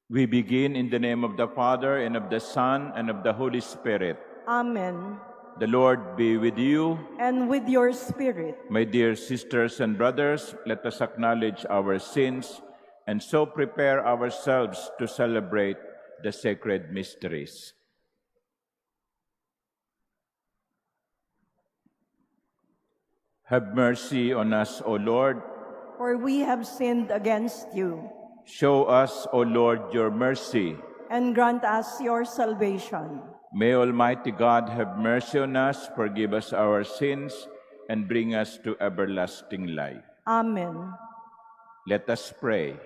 We begin in the name of the Father, and of the Son, and of the Holy Spirit. Amen. The Lord be with you. And with your spirit. My dear sisters and brothers, let us acknowledge our sins and so prepare ourselves to celebrate the sacred mysteries. Have mercy on us, O Lord. For we have sinned against you. Show us, O Lord, your mercy. And grant us your salvation. May Almighty God have mercy on us, forgive us our sins, and bring us to everlasting life. Amen. Let us pray.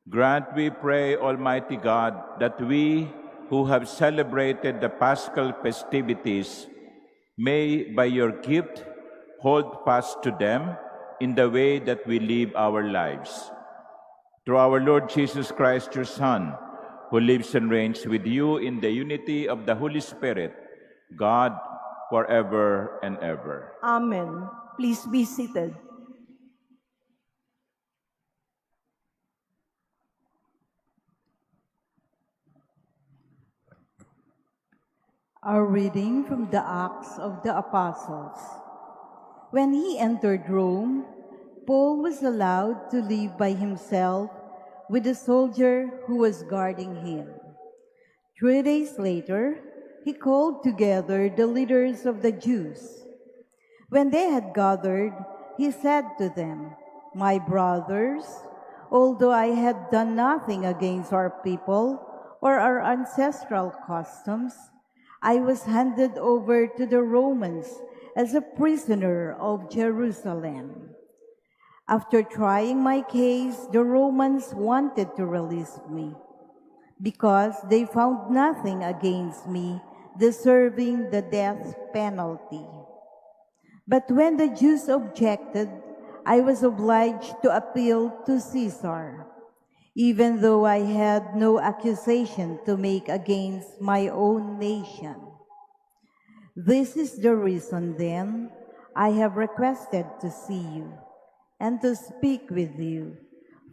Grant, we pray, Almighty God, that we who have celebrated the Paschal festivities may, by your gift, hold fast to them in the way that we live our lives. Through our Lord Jesus Christ, your Son, who lives and reigns with you in the unity of the Holy Spirit, God, forever and ever. Amen. Please be seated. A reading from the Acts of the Apostles. When he entered Rome, Paul was allowed to live by himself with a soldier who was guarding him. 3 days later, he called together the leaders of the Jews. When they had gathered, he said to them, "My brothers, although I had done nothing against our people or our ancestral customs, I was handed over to the Romans as a prisoner of Jerusalem. After trying my case, the Romans wanted to release me because they found nothing against me deserving the death penalty. But when the Jews objected, I was obliged to appeal to Caesar, even though I had no accusation to make against my own nation. This is the reason, then, I have requested to see you and to speak with you,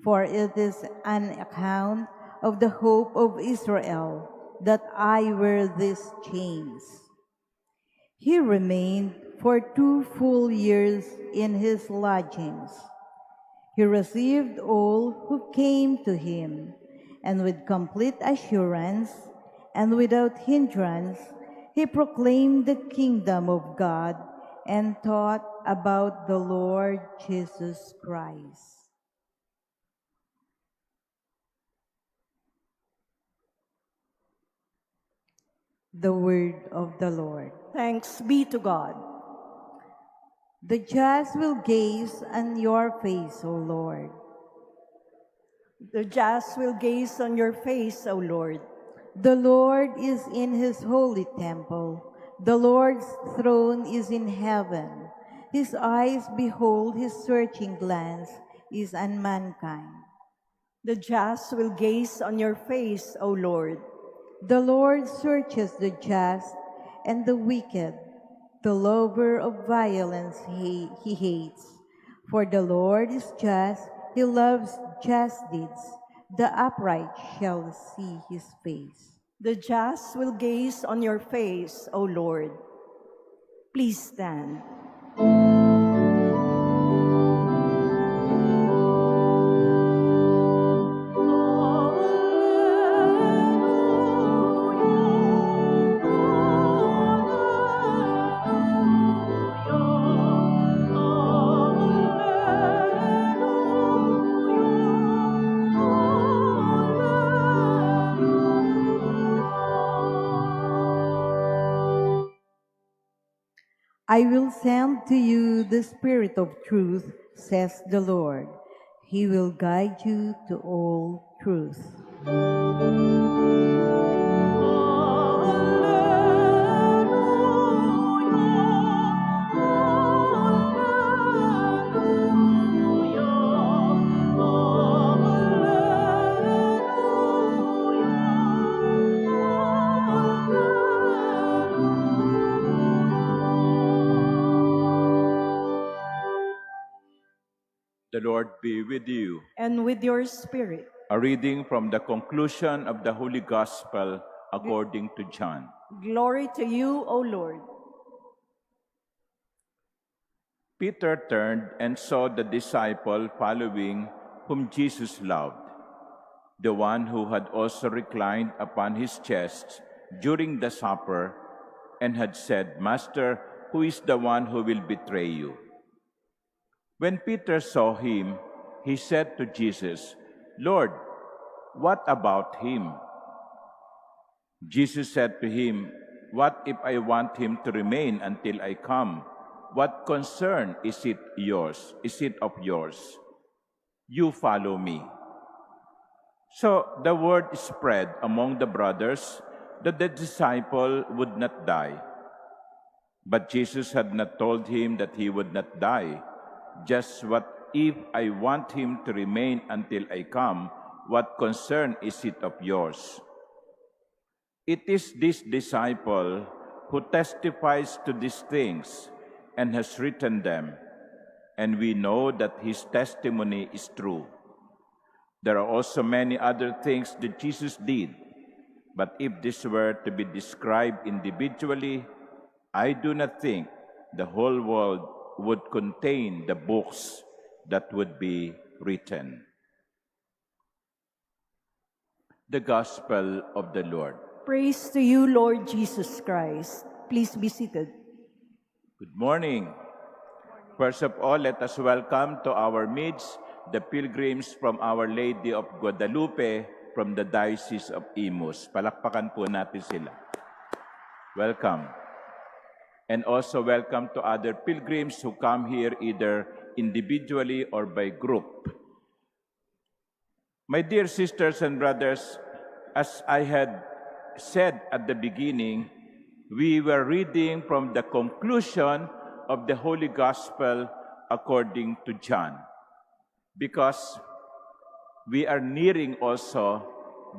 for it is an account of the hope of Israel that I wear these chains." He remained for 2 full years in his lodgings. He received all who came to him, and with complete assurance and without hindrance, he proclaimed the kingdom of God and taught about the Lord Jesus Christ. The word of the Lord. Thanks be to God. The just will gaze on your face, O Lord. The just will gaze on your face, O Lord. The Lord is in his holy temple. The Lord's throne is in heaven. His eyes behold, his searching glance is on mankind. The just will gaze on your face, O Lord. The Lord searches the just and the wicked. The lover of violence he hates. For the Lord is just, he loves just deeds. The upright shall see his face. The just will gaze on your face, O Lord. Please stand. I will send to you the Spirit of truth, says the Lord. He will guide you to all truth. The Lord be with you. And with your spirit. A reading from the conclusion of the Holy Gospel according to John. Glory to you, O Lord. Peter turned and saw the disciple following whom Jesus loved, the one who had also reclined upon his chest during the supper and had said, "Master, who is the one who will betray you?" When Peter saw him, he said to Jesus, "Lord, what about him?" Jesus said to him, "What if I want him to remain until I come? What concern is it yours? Is it of yours? You follow me." So the word spread among the brothers that the disciple would not die. But Jesus had not told him that he would not die. Just what if I want him to remain until I come? What concern is it of yours? It is this disciple who testifies to these things and has written them, and we know that his testimony is true. There are also many other things that Jesus did, but if this were to be described individually, I do not think the whole world would contain the books that would be written. The Gospel of the Lord. Praise to you, Lord Jesus Christ. Please be seated. Good morning. First of all, let us welcome to our midst the pilgrims from Our Lady of Guadalupe from the Diocese of Imus. Palakpakan po natin sila. Welcome. And also welcome to other pilgrims who come here either individually or by group. My dear sisters and brothers, as I had said at the beginning, we were reading from the conclusion of the Holy Gospel according to John, because we are nearing also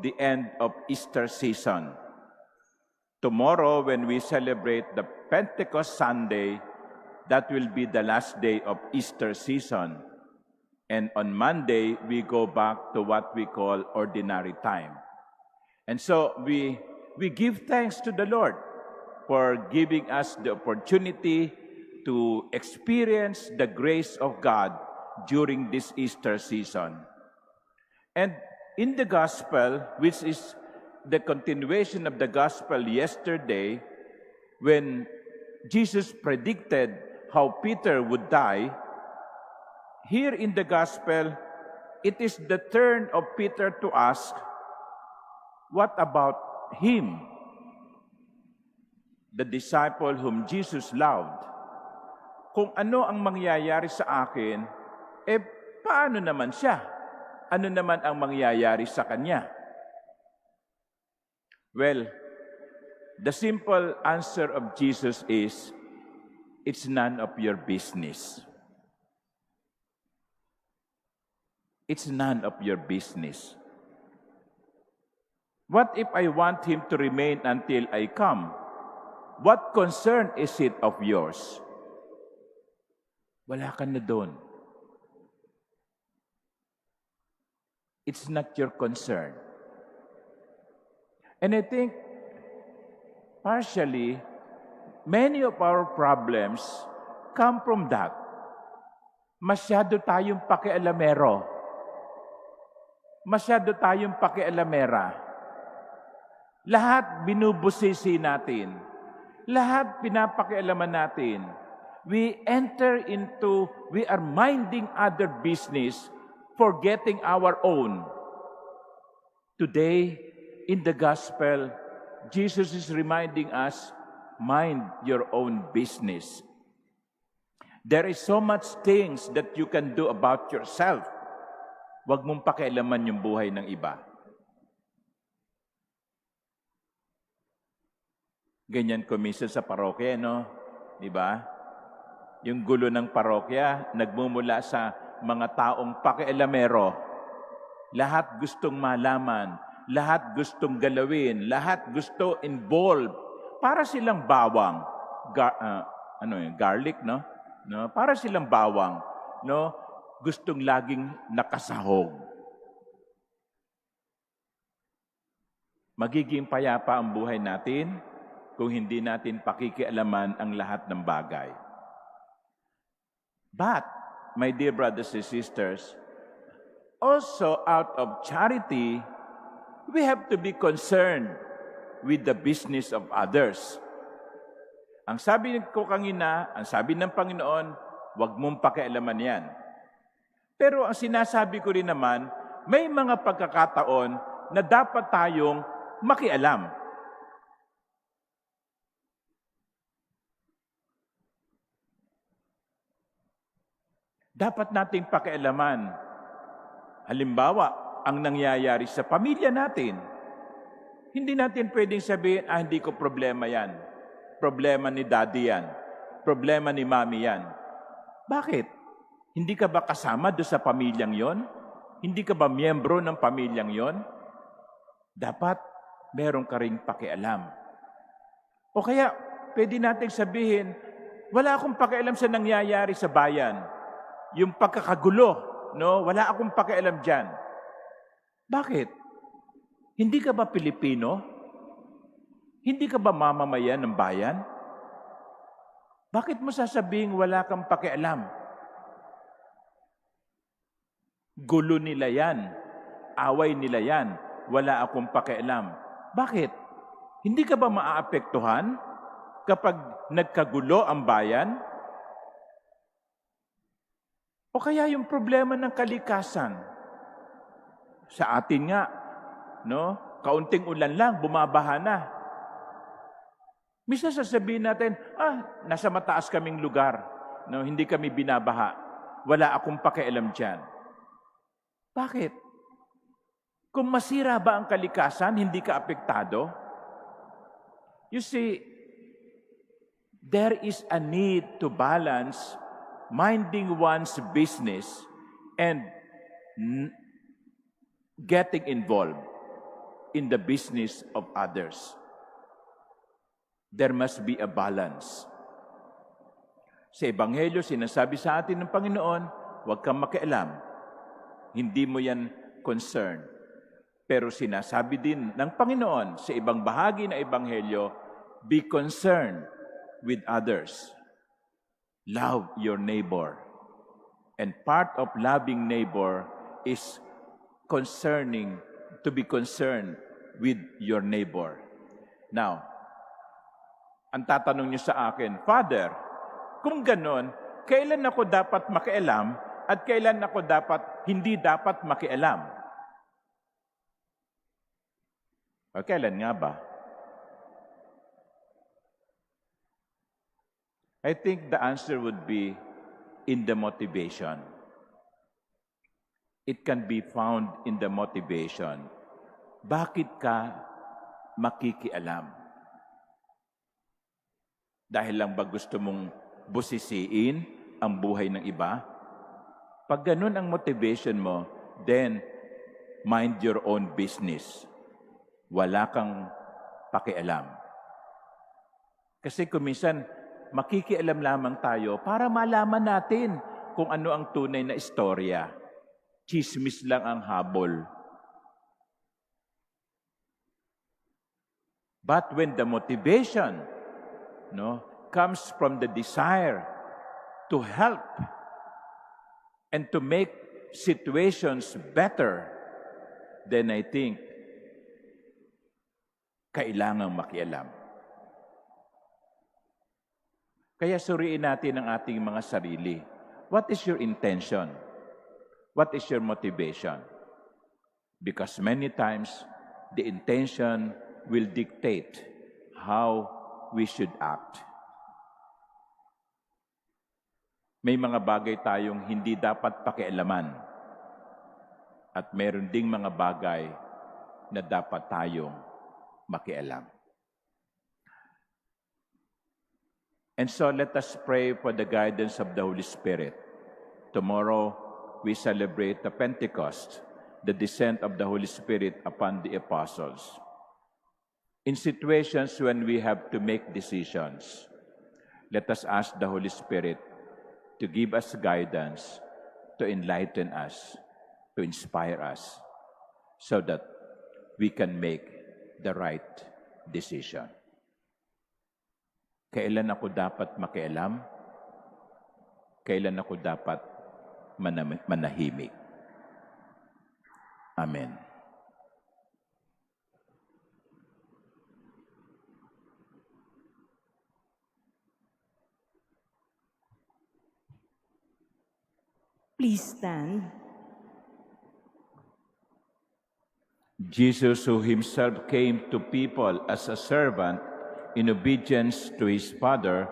the end of Easter season. Tomorrow, when we celebrate the Pentecost Sunday, that will be the last day of Easter season. And on Monday, we go back to what we call ordinary time. And so we give thanks to the Lord for giving us the opportunity to experience the grace of God during this Easter season. And in the Gospel, which is the continuation of the Gospel yesterday, when Jesus predicted how Peter would die, here in the Gospel, it is the turn of Peter to ask, what about him? The disciple whom Jesus loved. Kung ano ang mangyayari sa akin, paano naman siya? Ano naman ang mangyayari sa kanya? Well, the simple answer of Jesus is, it's none of your business. It's none of your business. What if I want him to remain until I come? What concern is it of yours? Wala ka na doon. It's not your concern. And I think, partially, many of our problems come from that. Masyado tayong pakialamero. Masyado tayong pakialamera. Lahat binubusisi natin. Lahat pinapakialaman natin. We are minding other business, forgetting our own. Today, in the Gospel, Jesus is reminding us, mind your own business. There is so much things that you can do about yourself. Huwag mong pakialaman yung buhay ng iba. Ganyan ko minsan sa parokya, no? Diba? Yung gulo ng parokya, nagmumula sa mga taong pakialamero. Lahat gustong malaman, lahat gustong galawin, lahat gusto involved. Para silang bawang. Garlic, no? Para silang bawang, no? gustong laging nakasahog. Magiging payapa ang buhay natin kung hindi natin pakikialaman ang lahat ng bagay. But, my dear brothers and sisters, also out of charity, we have to be concerned with the business of others. Ang sabi ko kanina, ang sabi ng Panginoon, huwag mong pakialaman yan. Pero ang sinasabi ko rin naman, may mga pagkakataon na dapat tayong makialam. Dapat nating pakialaman. Halimbawa, ang nangyayari sa pamilya natin. Hindi natin pwedeng sabihin, hindi ko problema yan. Problema ni daddy yan. Problema ni mami yan. Bakit? Hindi ka ba kasama doon sa pamilyang yon? Hindi ka ba miyembro ng pamilyang yon? Dapat meron ka ring pakialam. O kaya, pwede nating sabihin, wala akong pakialam sa nangyayari sa bayan. Yung pagkakagulo, no? Wala akong pakialam dyan. Bakit? Hindi ka ba Pilipino? Hindi ka ba mamamayan ng bayan? Bakit mo sasabing wala kang pakialam? Gulo nila yan. Away nila yan. Wala akong pakialam. Bakit? Hindi ka ba maaapektuhan kapag nagkagulo ang bayan? O kaya yung problema ng kalikasan? Sa atin nga, no? Kaunting ulan lang, bumabaha na. Misa sasabihin natin, nasa mataas kaming lugar, no? Hindi kami binabaha. Wala akong pakialam dyan. Bakit? Kung masira ba ang kalikasan, hindi ka apektado? You see, there is a need to balance minding one's business and getting involved in the business of others. There must be a balance. Sa Ebanghelyo, sinasabi sa atin ng Panginoon, huwag kang makialam. Hindi mo yan concern. Pero sinasabi din ng Panginoon sa ibang bahagi ng Ebanghelyo, be concerned with others. Love your neighbor. And part of loving neighbor is to be concerned with your neighbor. Now, ang tatanong niyo sa akin, Father, kung ganon, kailan ako dapat makialam at kailan ako hindi dapat makialam? O kailan nga ba? I think the answer would be in the motivation. It can be found in the motivation. Bakit ka makikialam? Dahil lang ba gusto mong busisiin ang buhay ng iba? Pag ganun ang motivation mo, then mind your own business. Wala kang pakialam. Kasi kung minsan, makikialam lamang tayo para malaman natin kung ano ang tunay na istorya. Chismis lang ang habol. But when the motivation comes from the desire to help and to make situations better, then I think kailangang makialam. Kaya suriin natin ang ating mga sarili. What is your intention? What is your motivation? Because many times, the intention will dictate how we should act. May mga bagay tayong hindi dapat pakialaman. At meron ding mga bagay na dapat tayong makialam. And so let us pray for the guidance of the Holy Spirit. Tomorrow, we celebrate the Pentecost, the descent of the Holy Spirit upon the apostles. In situations when we have to make decisions, let us ask the Holy Spirit to give us guidance to enlighten us, to inspire us, so that we can make the right decision. Kailan ako dapat makialam? Kailan ako dapat manahimik? Amen. Please stand. Jesus, who himself came to people as a servant in obedience to his Father,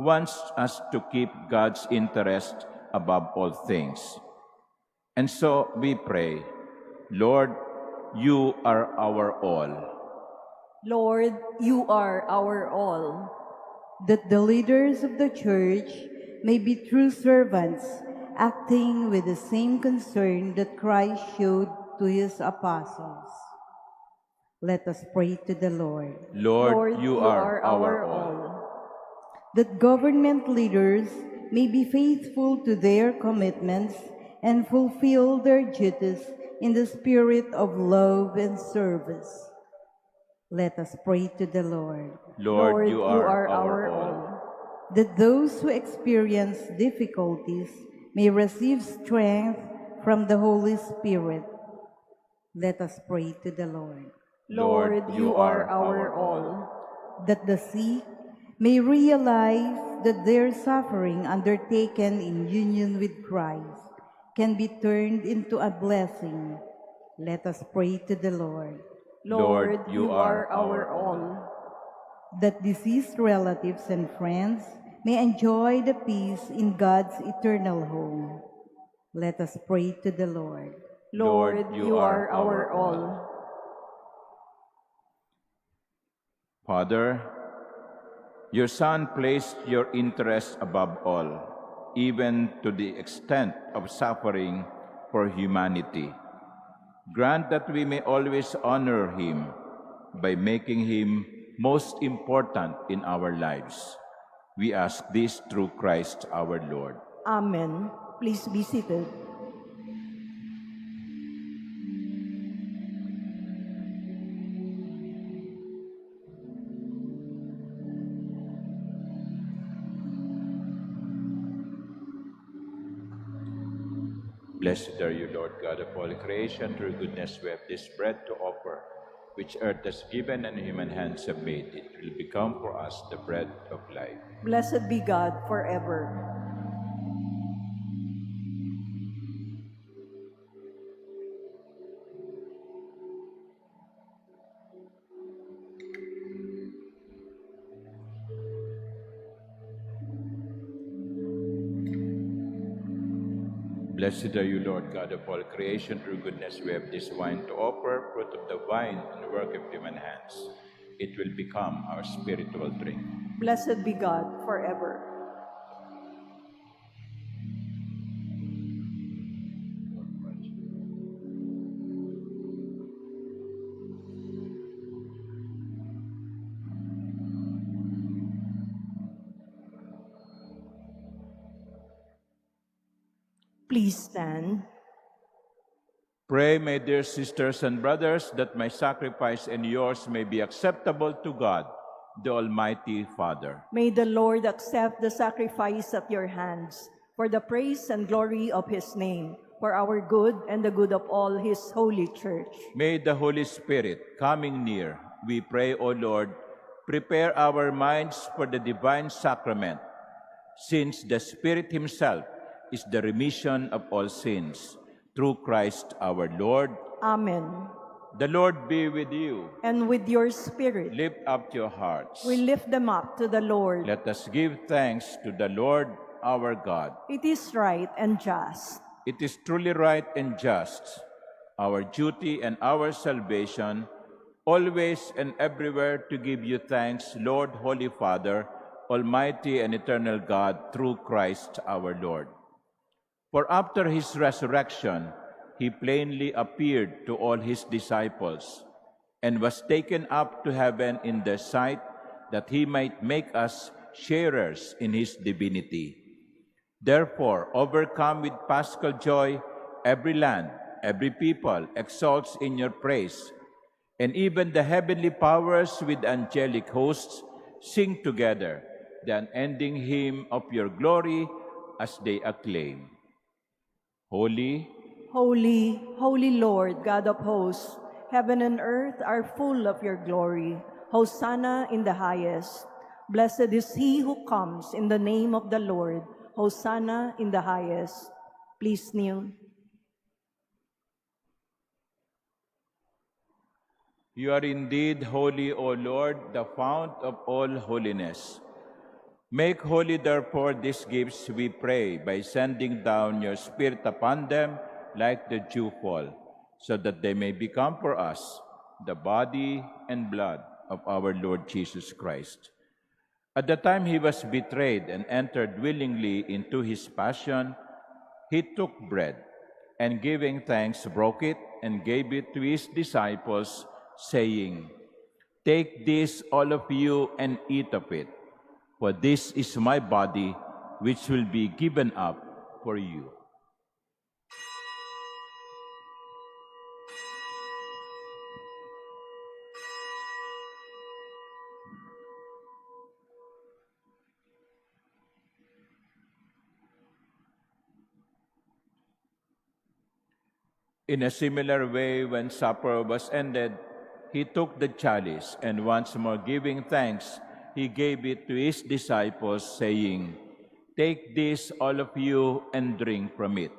wants us to keep God's interest above all things. And so we pray, Lord, you are our all. Lord, you are our all. That the leaders of the Church may be true servants, acting with the same concern that Christ showed to his apostles. Let us pray to the Lord. Lord, you are our all. That government leaders may be faithful to their commitments and fulfill their duties in the spirit of love and service. Let us pray to the Lord. Lord, you are our all. That those who experience difficulties may receive strength from the Holy Spirit. Let us pray to the Lord. Lord, you are our all. That the sick may realize that their suffering undertaken in union with Christ can be turned into a blessing. Let us pray to the Lord. Lord, you are our all. That deceased relatives and friends may enjoy the peace in God's eternal home. Let us pray to the Lord. Lord, you are our all. Father, your Son placed your interest above all, even to the extent of suffering for humanity. Grant that we may always honor him by making him most important in our lives. We ask this through Christ our Lord. Amen. Please be seated. Blessed are you, Lord God of all creation. Through goodness we have this bread to offer, which earth has given and human hands have made. It will become for us the bread of life. Blessed be God forever. Blessed are you, Lord God of all creation. Through goodness we have this wine to offer, fruit of the vine and work of human hands. It will become our spiritual drink. Blessed be God forever. Please stand. Pray, my dear sisters and brothers, that my sacrifice and yours may be acceptable to God, the Almighty Father. May the Lord accept the sacrifice at your hands for the praise and glory of his name, for our good and the good of all his holy church. May the Holy Spirit, coming near, we pray, O Lord, prepare our minds for the divine sacrament, since the Spirit himself is the remission of all sins. Through Christ our Lord. Amen. The Lord be with you. And with your spirit. Lift up your hearts. We lift them up to the Lord. Let us give thanks to the Lord our God. It is right and just. It is truly right and just, our duty and our salvation, always and everywhere to give you thanks, Lord, Holy Father, Almighty and eternal God, through Christ our Lord. For after his resurrection, he plainly appeared to all his disciples and was taken up to heaven in their sight, that he might make us sharers in his divinity. Therefore, overcome with paschal joy, every land, every people exalts in your praise, and even the heavenly powers with angelic hosts sing together the unending hymn of your glory as they acclaim. Holy, Holy, holy Lord, God of hosts, heaven and earth are full of your glory. Hosanna in the highest. Blessed is he who comes in the name of the Lord. Hosanna in the highest. Please kneel. you are indeed holy, O Lord, the fount of all holiness. Make holy, therefore, these gifts, we pray, by sending down your Spirit upon them like the dewfall, so that they may become for us the body and blood of our Lord Jesus Christ. At the time he was betrayed and entered willingly into his passion, he took bread, and giving thanks, broke it and gave it to his disciples, saying, "Take this, all of you, and eat of it, for this is my body, which will be given up for you." In a similar way, when supper was ended, he took the chalice, and once more giving thanks, he gave it to his disciples, saying, "Take this, all of you, and drink from it.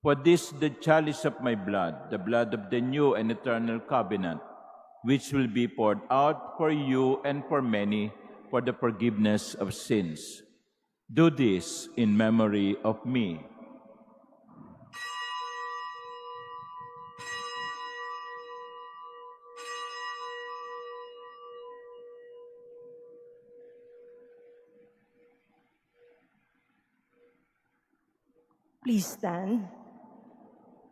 For this is the chalice of my blood, the blood of the new and eternal covenant, which will be poured out for you and for many for the forgiveness of sins. Do this in memory of me." Please stand.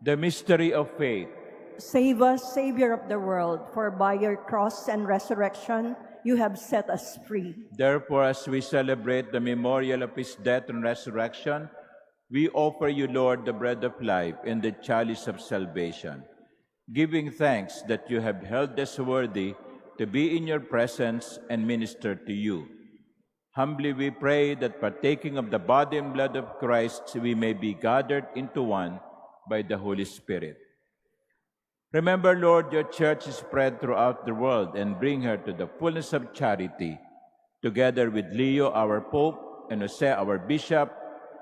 The mystery of faith. Save us, Savior of the world, for by your cross and resurrection you have set us free. Therefore, as we celebrate the memorial of his death and resurrection, we offer you, Lord, the bread of life and the chalice of salvation, giving thanks that you have held us worthy to be in your presence and minister to you. Humbly we pray that partaking of the body and blood of Christ, we may be gathered into one by the Holy Spirit. Remember, Lord, your church is spread throughout the world, and bring her to the fullness of charity, together with Leo, our Pope, and Jose, our Bishop,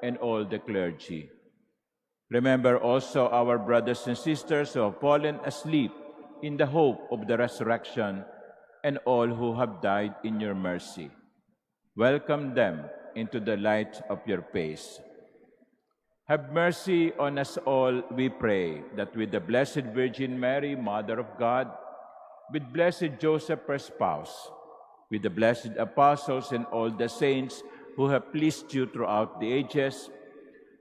and all the clergy. Remember also our brothers and sisters who have fallen asleep in the hope of the resurrection, and all who have died in your mercy. Welcome them into the light of your face. Have mercy on us all, we pray, that with the Blessed Virgin Mary, Mother of God, with blessed Joseph, her spouse, with the blessed apostles and all the saints who have pleased you throughout the ages,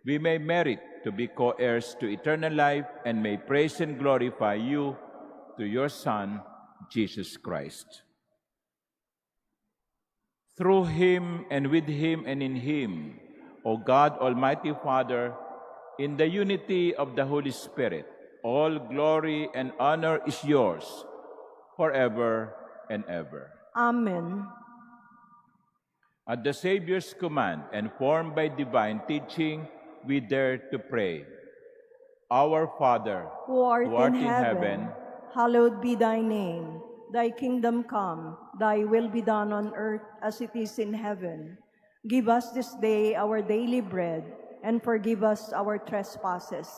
we may merit to be co-heirs to eternal life, and may praise and glorify you through your Son, Jesus Christ. Through him, and with him, and in him, O God, Almighty Father, in the unity of the Holy Spirit, all glory and honor is yours forever and ever. Amen. At the Savior's command and formed by divine teaching, we dare to pray. Our Father, Who art in heaven, hallowed be thy name. Thy kingdom come, thy will be done on earth as it is in heaven. Give us this day our daily bread, and forgive us our trespasses,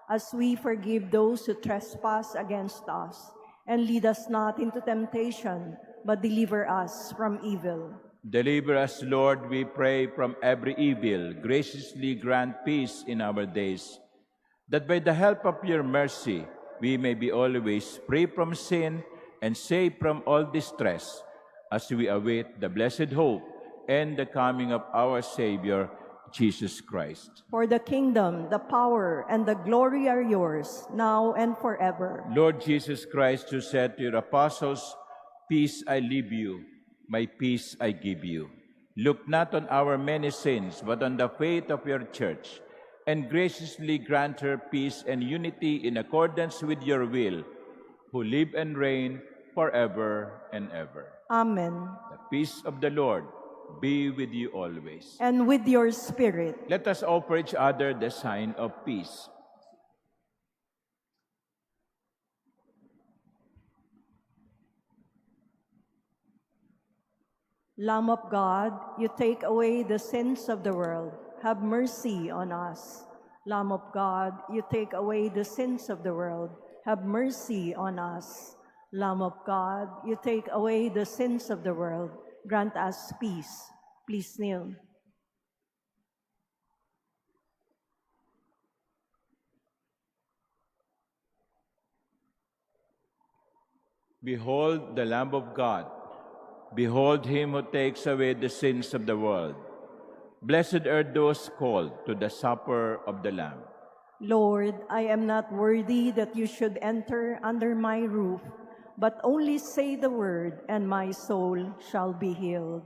as we forgive those who trespass against us. And lead us not into temptation, but deliver us from evil. deliver us, Lord, we pray, from every evil. Graciously grant peace in our days, that by the help of your mercy we may be always free from sin and safe from all distress, as we await the blessed hope and the coming of our Savior, Jesus Christ. For the kingdom, the power, and the glory are yours, now and forever. Lord Jesus Christ, who said to your apostles, "Peace I leave you, my peace I give you. Look not on our many sins, but on the faith of your church, and graciously grant her peace and unity in accordance with your will, who live and reign forever and ever. Amen. The peace of the Lord be with you always. And with your spirit. Let us offer each other the sign of peace. Lamb of God, you take away the sins of the world. Have mercy on us. Lamb of God, you take away the sins of the world. Have mercy on us. Lamb of God, you take away the sins of the world. Grant us peace. Please kneel. Behold the Lamb of God. Behold him who takes away the sins of the world. Blessed are those called to the supper of the Lamb. Lord, I am not worthy that you should enter under my roof, but only say the word, and my soul shall be healed.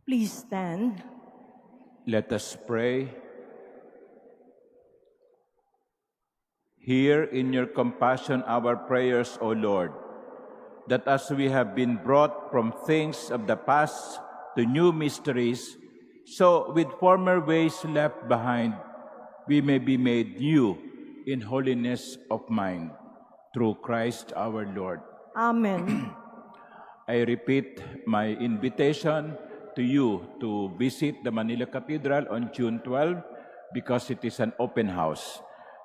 Please stand. Let us pray. Hear in your compassion our prayers, O Lord, that as we have been brought from things of the past to new mysteries, so with former ways left behind, we may be made new in holiness of mind, through Christ our Lord. Amen. I repeat my invitation to you to visit the Manila Cathedral on June 12 because it is an open house.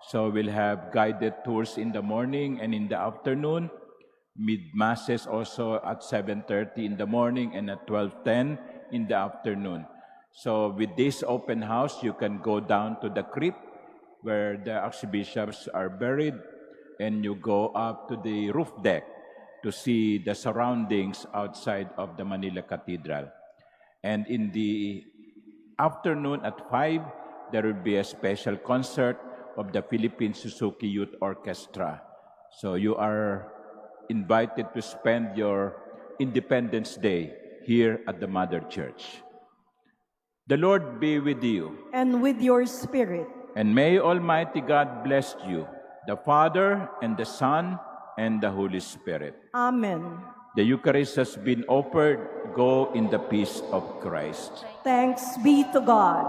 So we'll have guided tours in the morning and in the afternoon, mid-masses also at 7:30 in the morning and at 12:10 in the afternoon. So with this open house, you can go down to the crypt where the archbishops are buried, and you go up to the roof deck to see the surroundings outside of the Manila Cathedral. And in the afternoon at 5, there will be a special concert of the Philippine Suzuki Youth Orchestra. So you are invited to spend your Independence Day here at the Mother Church. The Lord be with you. And with your spirit. And may Almighty God bless you, the Father, and the Son, and the Holy Spirit. Amen. The Eucharist has been offered. Go in the peace of Christ. Thanks be to God.